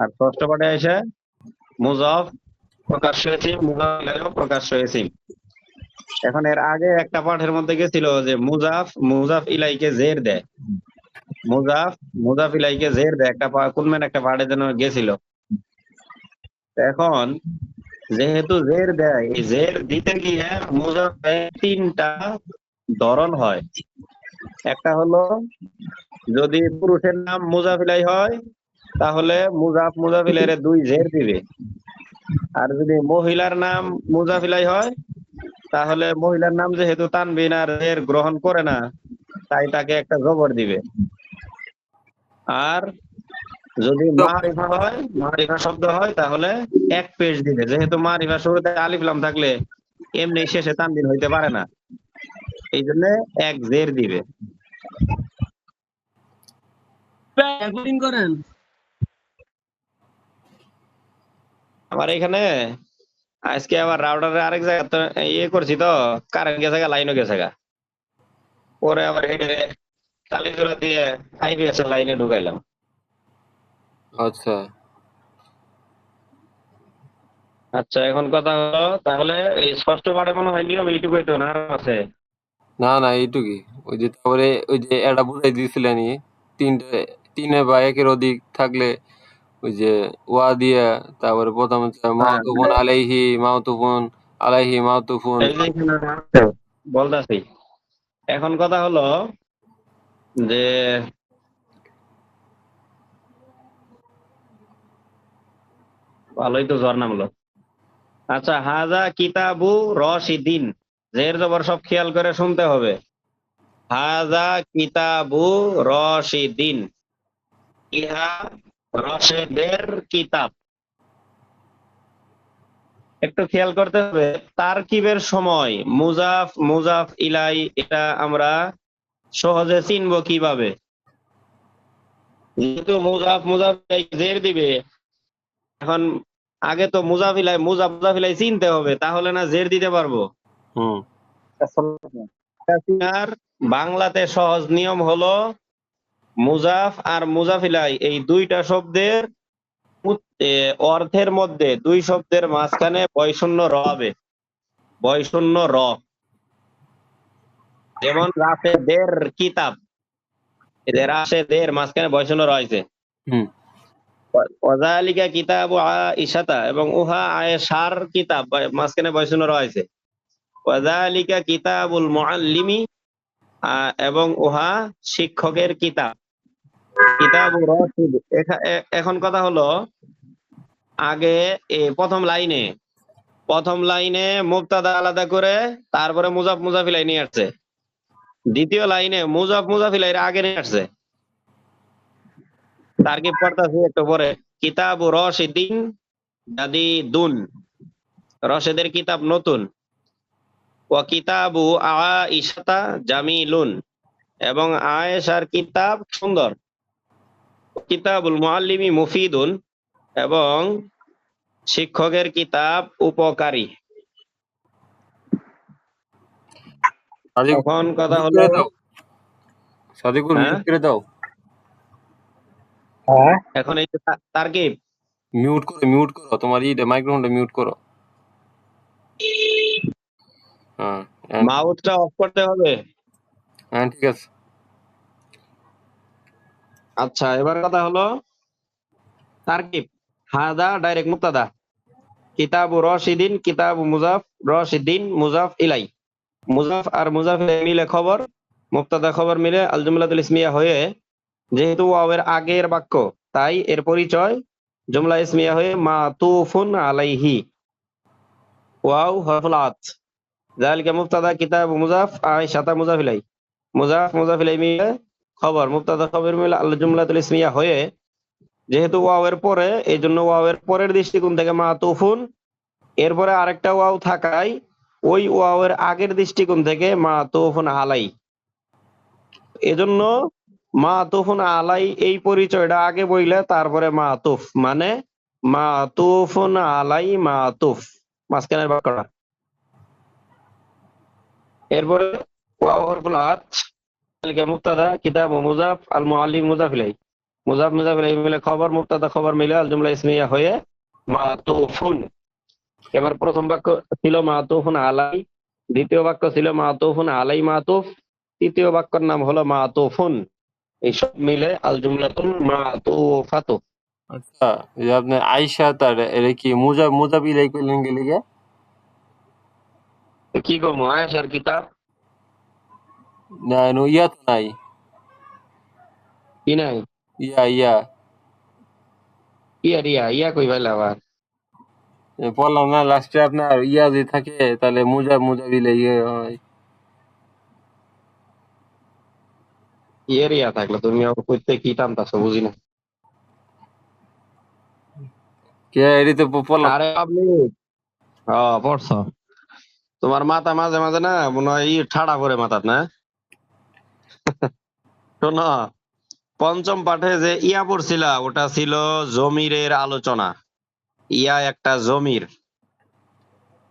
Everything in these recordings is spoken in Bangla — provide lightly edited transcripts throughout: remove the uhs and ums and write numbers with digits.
আর ষষ্ঠ পাঠে এসে মুজাফ প্রকাশ্য ইসিম, মুজাফ ইলাইহিও প্রকাশ্য ইসিম। এখন এর আগে একটা পাঠের মধ্যে গেছিল যে মুজাফ মুজাফ ইলাইকে জের দেয়, মুজাফ মুজাফ ইলাইকে জের দেয়, কোন একটা পাঠে যেন গেছিল। এখন যেহেতু জের দেয়, এই জের দিতে গিয়ে মুজাফ তিনটা ধরন হয়। একটা হলো যদি পুরুষের নাম মুজাফিলাই হয় তাহলে মুজাফ মুজাফিলাইরে দুই জের দিবে। আর যদি মহিলার নাম মুজাফিলাই হয় তাহলে মহিলার নাম যেহেতু তানবিন আর জের গ্রহণ করে না, তাই তাকে একটা জবর দিবে। আর যদি মারিফা হয়, মারিফা শব্দ হয়, তাহলে এক পেশ দিবে। যেহেতু মারিফা শুরুতে আলিফ লাম থাকলে এমনি শেষে তানবিন হইতে পারে না, এই জন্য এক জের দিবে। রেকর্ডিং করেন। আমার এখানে আজকে আবার রাউটারে আরেক জায়গা তো ইয়ে করছি, তো কারেন্ট গেছে গা, লাইনও গেছে গা, পরে আবার তালিজোড়া দিয়ে আইপিএস এর লাইনে ঢুকাইলাম। আচ্ছা আচ্ছা, এখন কথা হলো তাহলে এই ষষ্ঠ পাঠে মনে হয় নিয়ম এইটুকুই, তো না আরো আছে? না না এইটুকুই। ওই যে তারপরে ওই যে এটা বুঝাই দিয়েছিলেন তিনে বা একের অধিক থাকলে ওই যে ওয়া দিয়া তারপরে প্রথম হচ্ছে হ্যাঁ, মাউতুফুন আলাইহি মাউতুফুন আলাইহি মাউতুফুন। এই যে এখানে আছে, বলতাছি। এখন কথা হলো যে ভালোই তো ঝর্ণা হলো। আচ্ছা, হাজা কিতাবু রশিদিন, জের জবর সব খেয়াল করে শুনতে হবে। হাজা কিতাবু রশিদিন, ইহা রশেদের কিতাব। একটু খেয়াল করতে হবে তারকিবের সময় মুজাফ মুজাফ ইলাই এটা আমরা সহজে চিনবো কিভাবে? যেহেতু মুজাফ মুজাফ ইলাই জের দিবে, এখন আগে তো মুজাফ ইলাই মুজাফ মুজাফ ইলাই চিনতে হবে, তাহলে না জের দিতে পারবো। হুম আর বাংলাতে সহজ নিয়ম হলো মুজাফ আর মুজাফ ইলাই এই দুইটা শব্দের অর্থের মধ্যে দুই শব্দের মাঝখানে বয়শূন্য র হবে, বয়শূন্য র। যেমন রাশেদের কিতাব, এদের রাশেদের মাঝখানে বয়শূন্য র হয়েছে। হুম ওয়াযালিকা কিতাবু আয়েশাতা, এবং উহা আয়েশার কিতাব, মাঝখানে বয়শূন্য র হয়েছে। ওয়াযালিকা কিতাবুল মুআল্লিমি, এবং উহা শিক্ষকের কিতাব। কিতাবু রশিদ। এখন কথা হলো আগে প্রথম লাইনে মুবতাদা আলাদা করে তারপরে মুজাফ মুজাফ ইলাই নিয়ে আসছে, দ্বিতীয় লাইনে মুজাফ মুজাফ ইলাইর আগে নিয়ে আসছে। তারকিব করতেছি একটু পরে। কিতাবু রশিদিন জাদিদুন, রশেদের কিতাব নতুন। ওয়া কিতাবু আয়েশাতা জামিলুন, এবং আয়েশার কিতাব সুন্দর। কিতাবুল মুআল্লিমি মুফিদুন, এবং শিক্ষকের কিতাব উপকারী। সাদিক এখন কথা মিউট হলো, করে দাও, সাদিকুর হ্যাঁ, মিউট করে দাও, এখন এই যে তারকিব, মিউট করো তোমার মাইক্রোফোনটা মিউট করো। হ্যাঁ মাউথটা অফ করতে হবে। হ্যাঁ ঠিক আছে। আচ্ছা, এবার কথা হলো তারকিব। হাদা ডাইরেক্ট মুক্তাদা, কিতাবু রশিদিন, কিতাবু মুজাফ, রশিদিন মুজাফ ইলাই, মুজাফ আর মুজাফ ইলাই মিলে খবর, মুক্তাদা খবর মিলে আল জুমলাতুল ইসমিয়া হয়ে, যেহেতু ওয়াওয়ের আগের বাক্য তাই এর পরিচয় জুমলা ইসমিয়া হয়ে মাতুফুন আলাইহি, ওয়াও হরফুল আতফ। যালিকা মুবতাদা কিতাবু মুজাফ আয়েশাতা মুজাফ ইলাই, মুজাফ মুজাফ ইলাই মিলে খবর, মুবতাদা খবর মিলে আল জুমলাতুল ইসমিয়া হয়ে, যেহেতু ওয়াওয়ের পরে এই জন্য ওয়াওয়ের পরের দৃষ্টিকোণ থেকে মাতুফুন, এরপরে আরেকটা ওয়াও থাকায় ওই ওয়াওয়ের আগের দৃষ্টিকোণ থেকে মাতুফুন আলাই। এজন্য মাতুফুন আলাই এই পরিচয়টা আগে বইলে তারপরে মাতুফ, মানে মাতুফুন আলাই মাতুফ, মাঝখানের বাক্যটা। এরপরে ওয়াও হরফুল আতফ, মুবতাদা কিতাব মুজাফ আল মুআল্লিম মুজাফ ইলাইহি। মুজাফ মুজাফ ইলাইহি মিলে খবর, মুবতাদা খবর মিলে আল জুমলা ইসমিয়া হয়ে মাতুফুন। এবার প্রথম বাক্য ছিল মাতুফুন আলাই, দ্বিতীয় বাক্য ছিল মাতুফুন আলাই মাতুফ, তৃতীয় বাক্যের নাম হলো মাতুফুন। এইসব মিলে আল জুমলাতুল মাতুফাতু। আচ্ছা, যে আপনার আইসা তার এটা কি মুজাব মুজাব ইলাই কইলেন গেলে গিয়া? তো কি করবো, আয়েশার কিতাব না ইয়া তো নাই, কি নাই? ইয়া ইয়া রিয়া ইয়া কই ভাইলা আবার? বললাম না লাস্টে আপনার ইয়া যদি থাকে তাহলে মুজাব মুজাব ইলাই হয়। ইয়ে রিয়া থাকলে তুমি আবার কইতে কি টানতাছো বুঝি না। কে এটি তো পড়লাম। আরে আপনি পড়ছো? তোমার মাথা মাঝে মাঝে না মনে হয় ঠাড়া করে মাথাত না। শোনো, পঞ্চম পাঠে যে ইয়া পড়ছিলা ওটা ছিল জমিরের আলোচনা। ইয়া একটা জমির,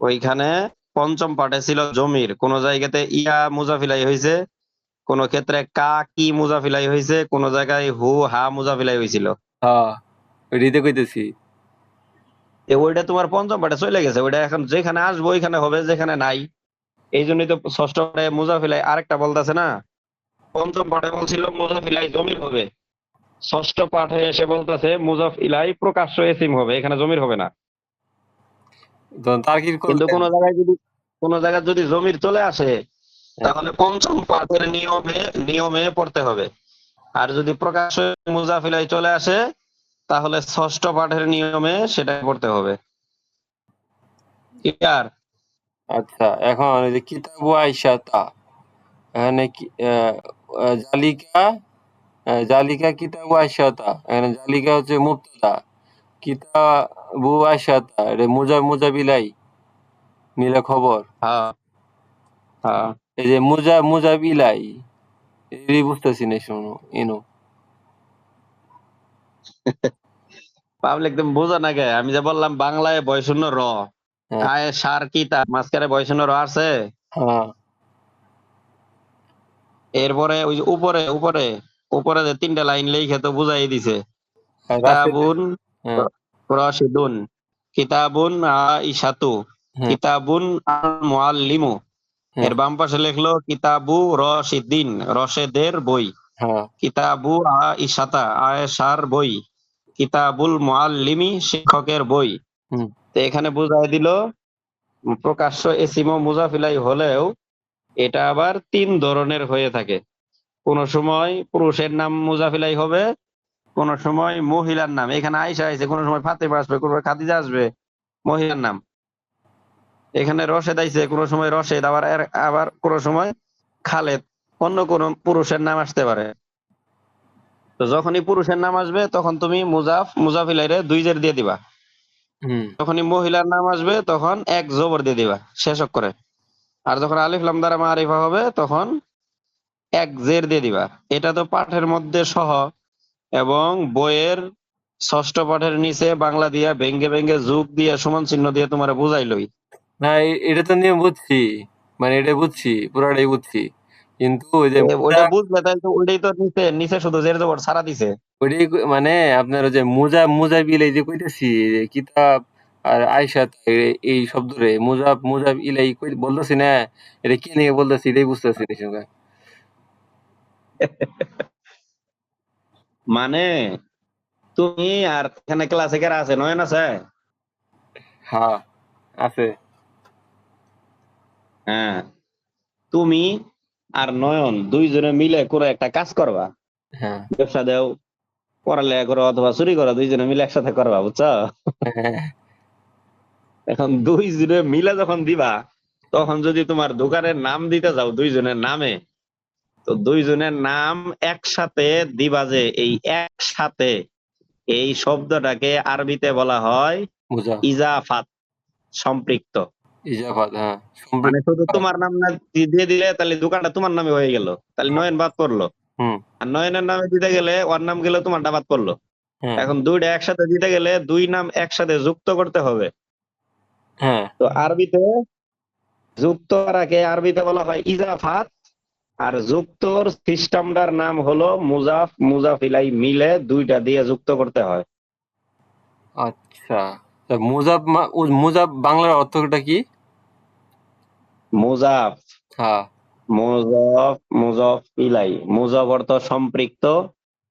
ওইখানে পঞ্চম পাঠে ছিল জমির। কোন জায়গাতে ইয়া মুজাফিলাই হয়েছে, কোন ক্ষেত্রে কা কি মুজাফিলাই হয়েছে, কোন জায়গায় হু হা মুজাফিলাই হয়েছিল। হ্যাঁ, ওইটাই তো কইতেছি। ওইটা তোমার পঞ্চম পাঠে চলে গেছে, ওইটা এখন যেখানে আসবো ওইখানে হবে, যেখানে নাই। এই জন্যই তো ষষ্ঠ পাঠে মুজাফিলাই আরেকটা বলতেছে না। পঞ্চম পাঠে বলছিল মুজাফিলাই জমির হবে, ষষ্ঠ পাঠে এসে বলতেছে মুজাফ ইলাই প্রকাশ্য এসিম হবে, এখানে জমির হবে না। তখন তার কি কিন্তু করলেন? কোন জায়গায় যদি জমির চলে আসে হ্যাঁ, তাহলে পঞ্চম পাঠের নিয়মে নিয়মে পড়তে হবে। আর যদি প্রকাশ্য মুজাফিলাই চলে আসে তাহলে ষষ্ঠ পাঠের নিয়মে সেটা পড়তে হবে। ক্লিয়ার? আচ্ছা, এখন ওই যে কিতাবু আইসা তা এখানে কি জালিকা জালিকা কিতাবু আইসা তা, এখানে জালিকা হচ্ছে মুবতাদা, কিতাবু আইসা তা এটা মুজাব মুজাব ইলাই মিলে খবর। হ্যাঁ হ্যাঁ। এই যে মুজাব মুজাব ইলাই এটাই বুঝতেছি না শোনো ইনো। পাবলিক তুমি বোঝো না গে, আমি যে বললাম বাংলায় বয়শূন্য র, হ্যাঁ আয় সার কি তার মাঝখানে বয়শূন্য র আছে। হ্যাঁ এরপরে ওই যে উপরে উপরে উপরে যে তিনটা লাইন লিখে তো বুঝাই দিছে। আর রাতে কিতাবুন হ্যাঁ রশিদুন, কিতাবুন আইসাতু, হ্যাঁ কিতাবুন আল মুআল্লিমু। হ্যাঁ এর বাম পাশে লিখলো কিতাবু রশিদিন, রশেদের বই। হ্যাঁ কিতাবু আইসাতা, আয়েশার বই। কিতাবুল মুআল্লিমি, শিক্ষকের বই। হুম তো এখানে বুঝাই দিল প্রকাশ্য এসিম ও মুজাফিলাই হলেও এটা আবার তিন ধরনের হয়ে থাকে। কোন সময় পুরুষের নাম মুজাফিলাই হবে, কোন সময় মহিলার নাম, এখানে আয়েশা আছে, কোন সময় ফাতেমা আসবে, কোন সময় খাদিজা আসবে, মহিলার নাম। এখানে রশেদ আইছে, কোন সময় রশেদ, আবার আবার কোন সময় খালেদ, অন্য কোন পুরুষের নাম আসতে পারে। তো যখনই পুরুষের নাম আসবে তখন তুমি মুজাফ মুজাফিলাইরে দুই জের দিয়ে দিবা। হুম যখনই মহিলার নাম আসবে তখন এক জবর দিয়ে দিবা শেষ করে। আর যখন আলিফ লাম দ্বারা মারিফা হবে তখন এক জের দিয়ে দিবা। এটা তো পাঠের মধ্যে সহ, এবং বইয়ের ষষ্ঠ পাঠের নিচে বাংলা দিয়া ভেঙ্গে ভেঙ্গে যুগ দিয়ে সমান চিহ্ন দিয়ে তোমার বুঝাইলই। না এটা তো নিয়ে বুঝছি, মানে এটা বুঝছি পুরাটাই বুঝছি, কিন্তু ওই যে ওইটা বুঝলে তাই তো, ওইটাই তো নিচে নিচে শুধু জের জবর সারা দিছে। ওইটাই মানে আপনার ওই যে মুজাব মুজাবিল এই যে কইতেছি যে কিতাব আর আয়সা এই শব্দ রে মুজাব মুজাব ইলাই বলতেছি না, এটা কি নিয়ে বলতেছি এটাই বুঝতেছি না সঙ্গে। মানে তুমি আর এখানে ক্লাসে কারা আছে, নয়ন আছে? হ্যাঁ আছে। হ্যাঁ, তুমি আর নয়ন দুইজনে মিলে করে একটা কাজ করবা, হ্যাঁ ব্যবসা দেও, পড়ালেখা করো অথবা চুরি করো, দুইজনে মিলে একসাথে করবা, বুঝছো? হ্যাঁ এখন দুইজনে মিলে যখন দিবা তখন যদি তোমার দোকানের নাম দিতে যাও দুইজনের নামে, তো দুইজনের নাম একসাথে দিবা, যে এই একসাথে এই শব্দটাকে আরবিতে বলা হয় মুজাব ইজাফাত, সম্পৃক্ত। ইজাফাত হ্যাঁ মানে সম্পৃক্ত। শুধু তোমার নাম না দিয়ে দিলে তাহলে দোকানটা তোমার নামে হয়ে গেল, তাহলে নয়ন বাদ পড়লো। হুম আর নয়নের নামে দিতে গেলে ওর নাম গেলে তোমারটা বাদ পড়লো। হ্যাঁ এখন দুইটা একসাথে দিতে গেলে দুই নাম একসাথে যুক্ত করতে হবে। হ্যাঁ তো আরবিতে যুক্ত করাকে আরবিতে বলা হয় ইজাফাত, আর যুক্তর সিস্টেমটার নাম হলো মুজাফ মুজাফ ইলাই মিলে দুইটা দিয়ে যুক্ত করতে হয়। আচ্ছা, তা মুজাব বাংলার অর্থটা কি? মুজাফ হ্যাঁ, মুজফ মুজফ ইলাই, মুজফ অর্থ সম্পৃক্ত,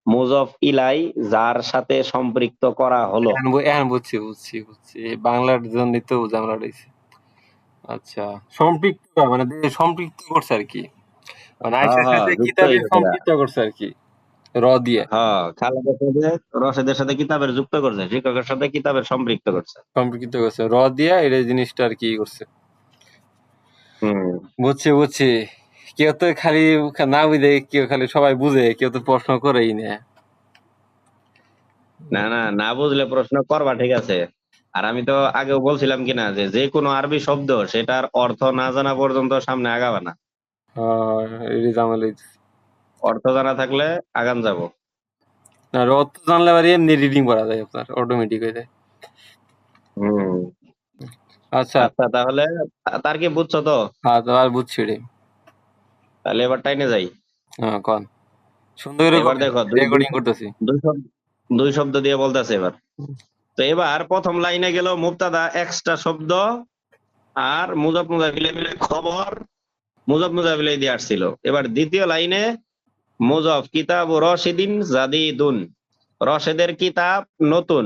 মুজফ ইলাই যার সাথে সম্পৃক্ত করা হলো। এখন বুঝছি। এই বাংলার জন্যই তো ঝামেলা রয়েছে। আচ্ছা, সম্পৃক্ত মানে সম্পৃক্ত করছে আর কি, মানে হ্যাঁ আয়সার হ্যাঁ, সাথে যুক্ত হয়ে কিতাবের গেছে গা। সম্পৃক্ত করছে আর কি, র দিয়ে হ্যাঁ, খালেদের সাথে রশেদের সাথে কিতাবের যুক্ত করছে, শিক্ষকের সাথে কিতাবের সম্পৃক্ত করছে। সম্পৃক্ত করছে, র দিয়ে এটা জিনিসটা আর কি করছে। হম। বুঝছি। কেউ তো খালি না বুঝে, কেউ খালি সবাই বুঝে, কেউ তো প্রশ্ন করেই না। না না, না বুঝলে প্রশ্ন করবা, ঠিক আছে। আর আমি তো আগেও বলছিলাম কিনা যে যে কোনো আরবি শব্দ সেটার অর্থ না জানা পর্যন্ত সামনে আগাবে না। এটা ঝামেলা হইছে। অর্থ জানা থাকলে আগান যাব। আর অর্থ জানলে আবার এমনি রিডিং করা যায়, আপনার অটোমেটিক হয়ে যায়। হম। আচ্ছা, আচ্ছা, তাহলে তার কি বুঝছো তো? হ্যাঁ, তো আর বুঝছি রে। তাহলে এবার টাইনে যাই। হ্যাঁ, কন সুন্দর করে এবার দেখো, রেকর্ডিং করতেছি। দুই শব্দ দিয়ে বলতেছে এবার। তো এবার প্রথম লাইনে গেল মুবতাদা এক্সট্রা শব্দ আর মুজাফ মুজাফ ইলাই মিলে খবর, মুজাফ মুজাফ ইলাই দিয়ে আসছিল। এবার দ্বিতীয় লাইনে মুজাফ কিতাব রশিদিন জাদিদুন, রশেদের কিতাব নতুন।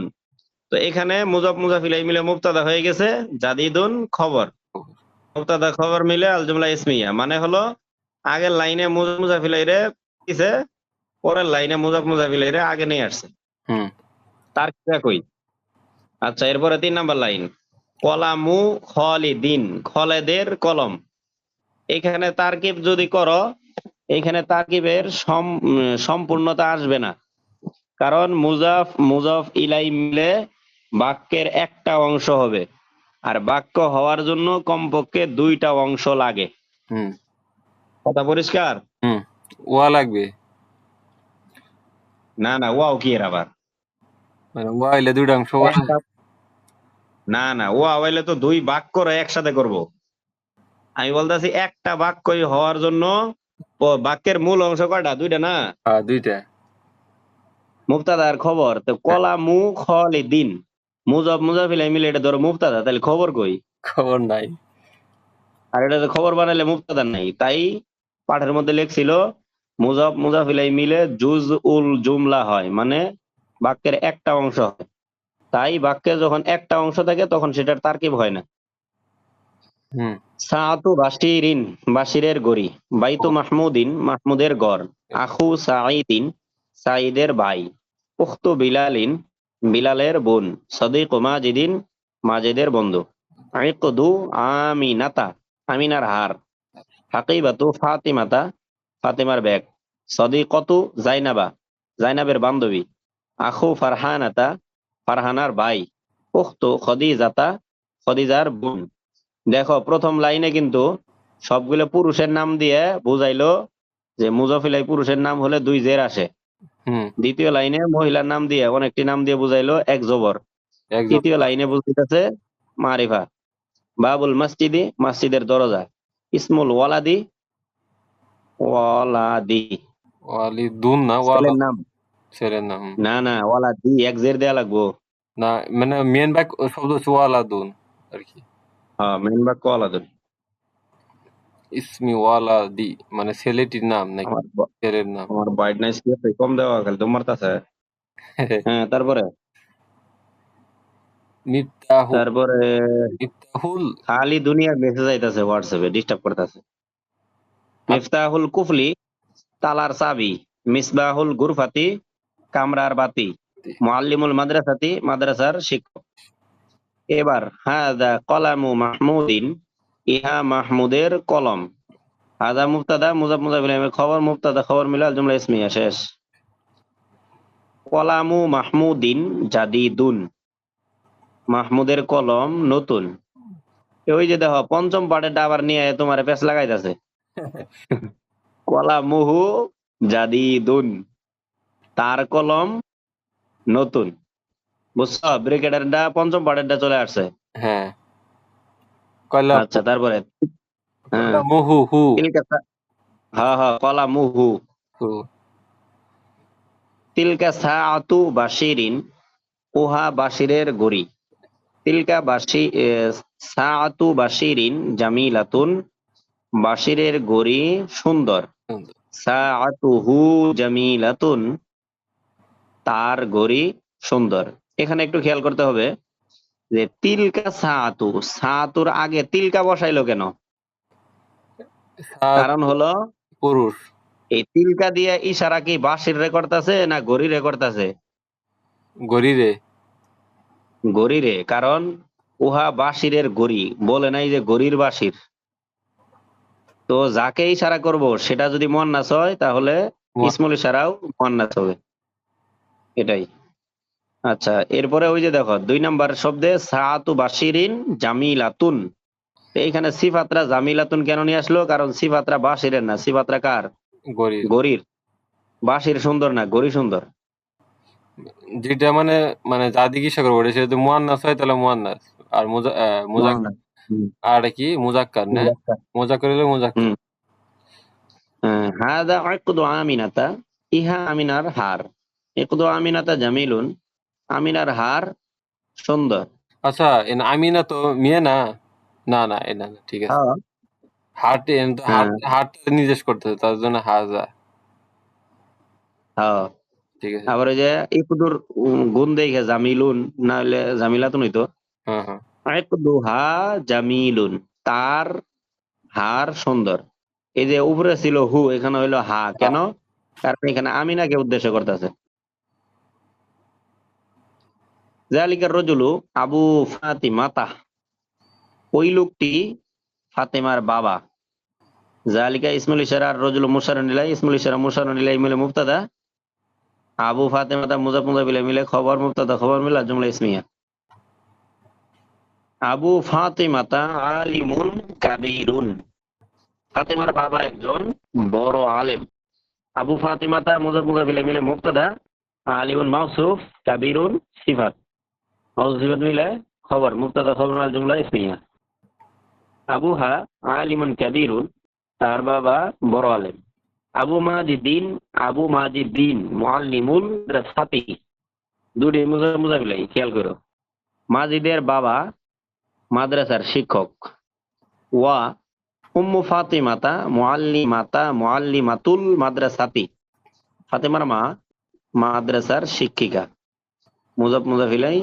তো এখানে মুজাফ মুজাফ ইলাই মিলে মুবতাদা হয়ে গেছে, জাদিদুন খবর, মুবতাদা খবর মিলে আল জুমলা ইসমিয়া, মানে হলো আগের লাইনে মুজাফ মুজাফ ইলাই রে দিছে, পরের লাইনে মুজাফ মুজাফ ইলাই রে আগে নিয়ে আসছে। হুম তার কি কই? আচ্ছা, এরপরে 3 নাম্বার লাইন, কলামু খলিদিন, খলেদের কলম। এখানে তারকিব যদি করো, এখানে তারকিবের সম্পূর্ণতা আসবে না, কারণ মুজাফ মুজাফ ইলাই মিলে বাক্যের একটা অংশ হবে, আর বাক্য হওয়ার জন্য কমপক্ষে 2টা অংশ লাগে। হুম কথা পরিষ্কার? হুম ওয়া লাগবে, না না, ওয়াও কি এর আবার? মানে ওয়া হইলে দুইটা অংশ ওয়া। একটা, না না, ওয়াও হইলে তো 2 বাক্য একসাথে করব। আমি বলতেছি একটা বাক্যই হওয়ার জন্য বাক্যের মূল অংশ কয়টা? 2টা না? হ্যাঁ, দুইটা। মুবতাদার খবর, তো কলামু খলিদিন, মুজাফ মুজাফ ইলাই মিলে এটা ধরো মুবতাদা, তাহলে খবর কই? খবর নাই। আর এটা তো খবর বানাইলে মুবতাদা নাই, তাই পাঠের মধ্যে লেখছিল মুজাফ মুজাফ ইলাই মিলে জুজ উল জুমলা হয়, মানে বাক্যের একটা অংশ হয়। তাই বাক্যে যখন একটা অংশ থাকে তখন সেটার তারকিব হয় না। হুম সাআতু বাশিরিন, বাশিরের গড়ি। বাইতু মাহমুদিন, মাহমুদের গড়। আখু সাঈদিন, সাঈদের ভাই। উখতু বিলালিন, বিলালের বোন। সদিক মাজিদিন, মাজেদের বন্ধু। ইকদু আমিনাতা, আমিনার হার। হাকিবাতু ফাতিমাতা, ফাতিমার ব্যাগ। সদিকতু জাইনাবা, জাইনাবের বান্ধবী। আখু ফারহানাতা, ফারহানার ভাই। উখতু খদিজাতা, খদিজার বোন। দেখো, প্রথম লাইনে কিন্তু সবগুলো পুরুষের নাম দিয়ে বুঝাইলো যে মুজাফিলাই পুরুষের নাম হলে 2 জের আসে। হুম দ্বিতীয় লাইনে মহিলার নাম দিয়ে অনেকটি নাম দিয়ে বুঝাইলো 1 জবর। একজন। তৃতীয় লাইনে বুঝতেছে মারিফা। বাবুল মসজিদি, মসজিদের দরজা। ইসমুল ওয়ালাদি, ওয়ালাদি ওয়ালি দুন না, ওয়ালা ছেলের নাম। ছেলের নাম। না না, ওয়ালাদি 1 জের দেয়া লাগবো। না, মানে মেন বাক শব্দ হচ্ছে ওয়ালা দুন আর কি। হ্যাঁ, মেন বাক্য ওয়ালাদুন। ইসমি ওয়ালা দি মানে ছেলেটির নাম নাকি আমার ছেলের নাম? আমার ব্রাইটনেস কি একটু কম দেওয়া, খালি তোমার কাছে। হ্যাঁ, তারপরে মিফতাহু, তারপরে মিফতাহুল। খালি দুনিয়ার মেসেজ আইতাছে হোয়াটসঅ্যাপে, ডিস্টার্ব করতেছে। মিফতাহুল কুফলি, তালার চাবি। মিসবাহুল গুরফাতি, কামরার বাতি। মুআল্লিমুল মাদ্রাসাতি, মাদ্রাসার শিক্ষক। এবার হাদা কলামু মাহমুদিন, ইহা মাহমুদের কলম। হাদা মুবতাদা, মুজাফ মুজাফ ইলাইহি, খবর মুবতাদা খবর মিলাল জুমলা ইসমিয়া, শেষ। কলামু মাহমুদিন জাদিদুন, মাহমুদের কলম নতুন। ওই যে দেখো, পঞ্চম পার্টেরটা আবার নিয়ে তোমার পেছ লাগাইতেছে। কলামুহু জাদিদুন, তার কলম নতুন। বুঝছো? ব্রিগেডারটা পঞ্চম পার্টেরটা চলে আসছে। হ্যাঁ, কয়লা আচ্ছা, তারপরে হ্যাঁ, মুহু হু। তিলকা হা হা কলামুহু। হু। তিলকা সাআতু বাশিরিন, উহা বাশিরের ঘড়ি। তিলকা সাআতু বাশিরিন জামিলাতুন, বাশিরের ঘড়ি সুন্দর। সুন্দর। সাআতুহু জামিলাতুন, তার ঘড়ি সুন্দর। এখানে একটু খেয়াল করতে হবে যে তিলকা সাআতু, সাআতুর আগে তিলকা বসাইলো কেন? সাত কারণ হলো পুরুষ। এই তিলকা দিয়ে ইশারা কি বাঁশির রে করতেছে না ঘড়ি রে করতেছে? গরিরে। ঘড়ি রে, কারণ উহা বাঁশিরের ঘড়ি, বলে নাই যে ঘড়ির বাঁশির। তো যাকে ইশারা করব সেটা যদি মুয়ান্নাস হয় তাহলে ইসমুল ইশারাও মুয়ান্নাস হবে, এটাই। আচ্ছা, এরপরে ওই যে দেখো 2 নাম্বার শব্দে সাআতু বাশিরিন জামিলাতুন, তো এইখানে সিফাতরা জামিলাতুন কেন নিয়ে আসলো? কারণ সিফাতরা বাশিরের না, সিফাতরা কার? গরির। ঘড়ির। বাঁশির সুন্দর না, ঘড়ি সুন্দর। যেটা মানে মানে যা জিজ্ঞাসা করবো ওটা যদি মুয়ান্নাস হয় তাহলে মুয়ান্নাস। আর মুয়ান্নাস। হুম, আর এটা কি মুজাক্কার না? মুজাক্কার। মুজাক্কার হলে মুজাক্কার। হুম। হাদা ইকদু আমিনাতা, ইহা আমিনার হার। ইকদু আমিনাতা জামিলুন, আমিনার হার সুন্দর। আচ্ছা আমিনা তো মেয়ে না? না না না, ঠিক আছে। হ্যাঁ। হাট হ্যাঁ। হাটটা নির্দেশ করতেছে তার জন্য হাজা। হ্যাঁ। ঠিক আছে। আবার ওই যে ইকদুর গুণ দেখে জামিলুন, না হলে জামিলাতুন হইতো। হ্যাঁ হ্যাঁ। ইকদুহা জামিলুন, তার হার সুন্দর। এই যে উপরে ছিল হু, এখানে হইলো হা, কেন? কারণ এখানে আমিনাকে উদ্দেশ্য করতেছে। জালিকার রজুলু আবু ফাতিমাতা, ওই লোকটি ফাতেমার বাবা। জালিকা ইসমুল ইশারা আর রজুলু মুশাররুন ইলাইহি, ইসমুল ইশারা মুশাররুন ইলাইহি মিলে মুবতাদা, আবু ফাতেমাতা মুজাফ মুজাফ ইলাইহি মিলে খবর, মুবতাদা খবর মিলে জুমলা ইসমিয়া। আবু ফাতিমাতা আলিমুন কাবীরুন, ফাতেমার বাবা একজন বড় আলেম। আবু ফাতিমাতা মুজাফ মুজাফ ইলাইহি মিলে মুবতাদা, আলিমুন মাউসুফ, কাবীরুন সিফাত, মাউসুফ সিফাত মিলে খবর, মুবতাদা খবর মিলে জুমলা ইসমিয়া। আবুহা আলিমুন কাবীরুন, তার বাবা বড় আলেম। আবু মাজিদ্দিন, আবু মাজিদ্দিন মুআল্লিমুল মাদ্রাসাতি, দুটি মুজাফ ইলাইহি, খেয়াল করো। মাজিদের বাবা মাদ্রাসার শিক্ষক। ওয়া উম্মু ফাতিমাতা মুআল্লিমাতুল মাদ্রাসাতি, ফাতেমার মা মাদ্রাসার শিক্ষিকা। মুজাফ ইলাইহি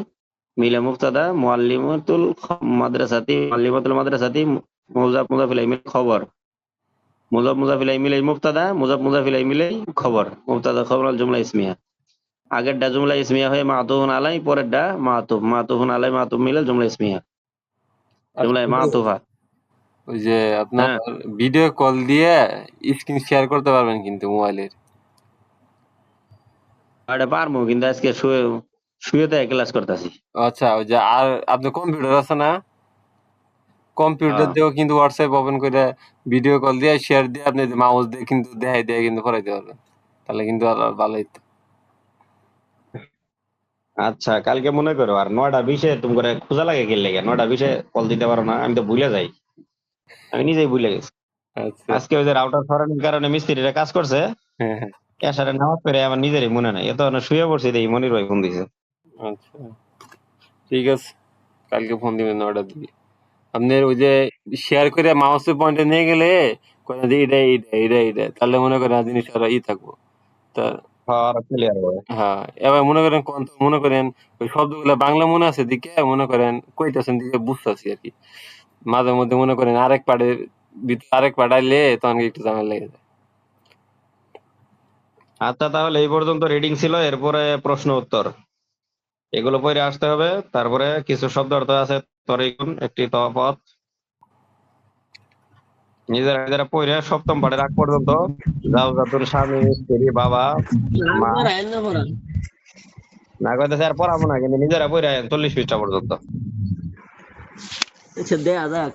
মিলে মুবতাদা, মুআল্লিমাতুল মাদ্রাসাতি মুজাফ ইলাইহি মিলে খবর, মুজাফ ইলাইহি মিলে মুবতাদা, মুজাফ ইলাইহি মিলে খবর, মুবতাদা খবর আল জুমলা ইসমিয়া। আগেরটা জুমলা ইসমিয়া হয়ে মাতুফুন আলাই, পরেরটা মাতুফুন আলাই মাতুফ মিলে জুমলা ইসমিয়া, জুমলা মাতুফা। ওই যে আপনার হ্যাঁ, ভিডিও কল দিয়ে স্ক্রিন শেয়ার করতে পারবেন কিন্তু মোবাইলের। এটা পারবো, কিন্তু আজকে শুয়ে শুয়ে তো ক্লাস করতেছি। আচ্ছা ওই যে আর আপনার কম্পিউটার আছে না? কম্পিউটার হ্যাঁ। দিয়েও কিন্তু হোয়াটসঅ্যাপ ওপেন করে ভিডিও কল দিয়ে শেয়ার দিয়ে আপনি মাউস দিয়ে কিন্তু দেখাই দিয়ে কিন্তু পড়াইতে পারবেন। তাহলে কিন্তু আরো ভালোই তো। আচ্ছা, কালকে মনে করো আর 9টা 20-এ তুমি করে খোঁজা লাগে কে লেগে 9টা 20-এ কল দিতে পারো না? আমি তো ভুলে যাই, আমি নিজেই ভুলে গেছি। আচ্ছা। আজকে ওই যে রাউটার সরানোর কারণে মিস্ত্রিরা কাজ করছে, হ্যাঁ হ্যাঁ। এসারে নামাজ পড়ে আমার নিজেরই মনে নাই, এত শুয়ে পড়ছি দেখি মনির ভাই ফোন দিছে। আচ্ছা ঠিক আছে, কালকে ফোন দিবেন 9টার দিকে। আপনার ওই যে শেয়ার করে মাউসের পয়েন্টে নিয়ে গেলে কয় যে এটা তাহলে মনে করেন জিনিস আরো থাকবো। তা আর ক্লিয়ার হবে। হ্যাঁ, এবার মনে করেন মনে করেন ওই শব্দগুলা বাংলা মনে আছে দিকে মনে করেন কইতাছেন দিকে বুঝতাছি আরকি। মাঝে মধ্যে মনে করেন আরেক পাড়ের ভিতরে আরেক পাড় আইলে তখন একটু ঝামেলা লেগে যায়। আচ্ছা, তাহলে এই পর্যন্ত রিডিং ছিল, এরপরে প্রশ্ন উত্তর এগুলো পড়ে আসতে হবে। তারপরে কিছু শব্দ অর্থ আছে, তরিকুন একটি তফাৎ, নিজেরা নিজেরা পড়ে সপ্তম পাঠের আগ পর্যন্ত জাওজাতুর স্বামী স্ত্রী বাবা মা না কইতেছে আর পড়াবো না, কিন্তু নিজেরা পড়ে 40 পৃষ্ঠা পর্যন্ত। আচ্ছা দেয়া যাক।